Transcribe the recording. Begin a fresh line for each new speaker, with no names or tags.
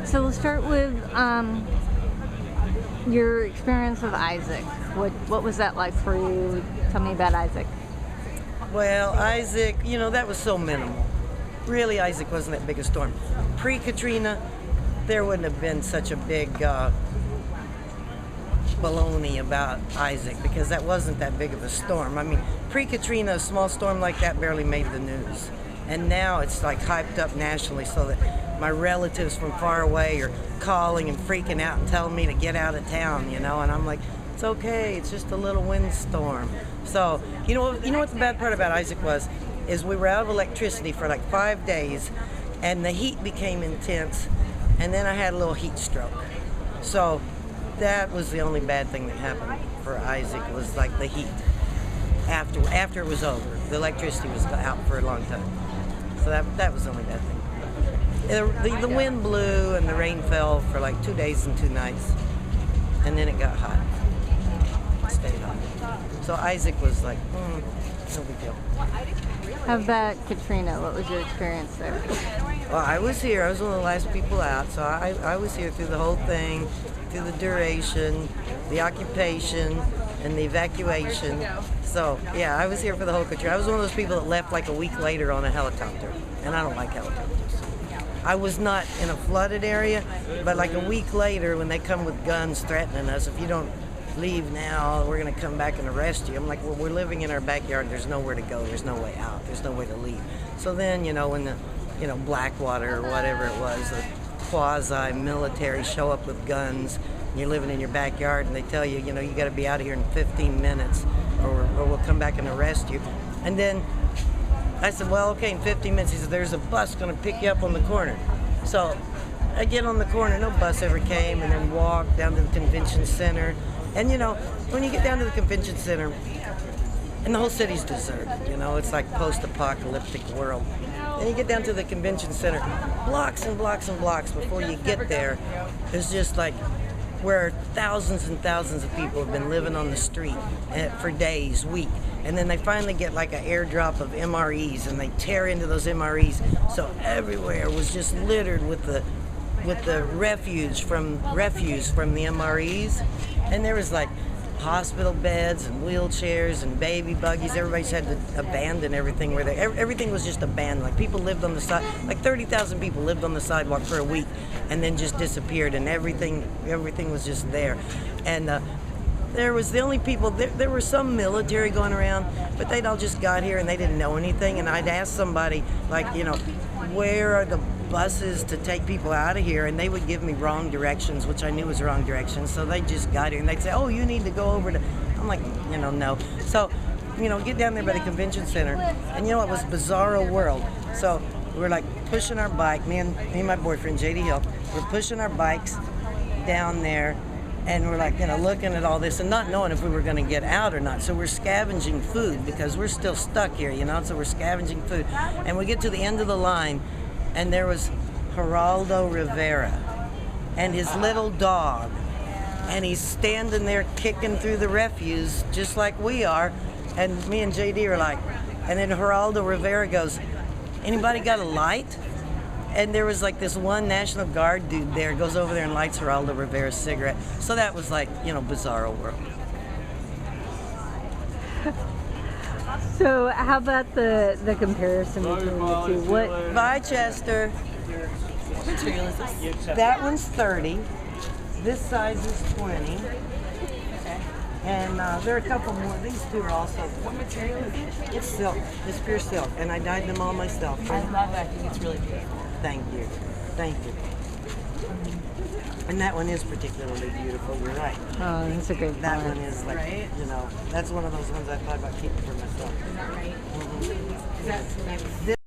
So we'll start with your experience with Isaac. What was that like for you? Tell me about Isaac.
Well, Isaac, that was so minimal. Really, Isaac wasn't that big a storm. Pre-Katrina, there wouldn't have been such a big baloney about Isaac because that wasn't that big of a storm. I mean, pre-Katrina, a small storm like that barely made the news. And now it's like hyped up nationally so that my relatives from far away are calling and freaking out and telling me to get out of town, and I'm like, it's okay, it's just a little windstorm. So, you know what the bad part about Isaac is we were out of electricity for like 5 days and the heat became intense and then I had a little heat stroke. So that was the only bad thing that happened for Isaac was like the heat. After it was over, the electricity was out for a long time. So that was the only bad thing. The wind blew and the rain fell for like 2 days and 2 nights. And then it got hot. It stayed hot. So Isaac was like, no big deal.
How about Katrina? What was your experience there?
Well, I was here. I was one of the last people out. So I was here through the whole thing, through the duration, the occupation, and the evacuation. So, yeah, I was here for the whole country. I was one of those people that left like a week later on a helicopter, and I don't like helicopters. I was not in a flooded area, but like a week later when they come with guns threatening us, if you don't leave now, we're going to come back and arrest you. I'm like, well, we're living in our backyard. There's nowhere to go. There's no way out. There's no way to leave. So then, when the, Blackwater or whatever it was, the quasi-military show up with guns, and you're living in your backyard, and they tell you, you got to be out of here in 15 minutes or we'll come back and arrest you. And then I said, well, okay, in 15 minutes. He said, there's a bus going to pick you up on the corner. So I get on the corner, no bus ever came, and then walked down to the convention center. And when you get down to the convention center, and the whole city's deserted, it's like post-apocalyptic world. And you get down to the convention center, blocks and blocks and blocks before you get there, it's just like where thousands and thousands of people have been living on the street for days, weeks. And then they finally get like an airdrop of MREs and they tear into those MREs. So everywhere was just littered with the refuse from the MREs. And there was like hospital beds and wheelchairs and baby buggies. Everybody's had to abandon everything where everything was just abandoned. Like people lived on the side, like 30,000 people lived on the sidewalk for a week and then just disappeared, and everything was just there. And there was the only people, there were some military going around, but they'd all just got here and they didn't know anything. And I'd ask somebody, like, where are the buses to take people out of here? And they would give me wrong directions, which I knew was wrong directions. So they just got here and they'd say, oh, you need to go over to, I'm like, no. So, get down there by the convention center. And it was bizarro world. So we're like pushing our bike, me and my boyfriend, JD Hill, we're pushing our bikes down there. And we're like, looking at all this and not knowing if we were going to get out or not. So we're scavenging food because we're still stuck here, so we're scavenging food. And we get to the end of the line, and there was Geraldo Rivera and his little dog. And he's standing there kicking through the refuse just like we are. And me and JD are like, and then Geraldo Rivera goes, anybody got a light? And there was like this one National Guard dude there, goes over there and lights Geraldo Rivera's cigarette. So that was like, bizarro world.
So how about the comparison between the two?
Bye, Chester.
What material is this?
That one's 30. This size is 20.
Okay.
And there are a couple more. These two are also.
What material is it?
It's silk. It's pure silk. And I dyed them all myself.
I love that. I think it's really beautiful.
Thank you. Thank you. And that one is particularly beautiful. You're right.
Oh, that's a great
That
color.
one is like,
Right?
that's one of those ones I thought about keeping for myself.
Is that right?
Mhm.
Is that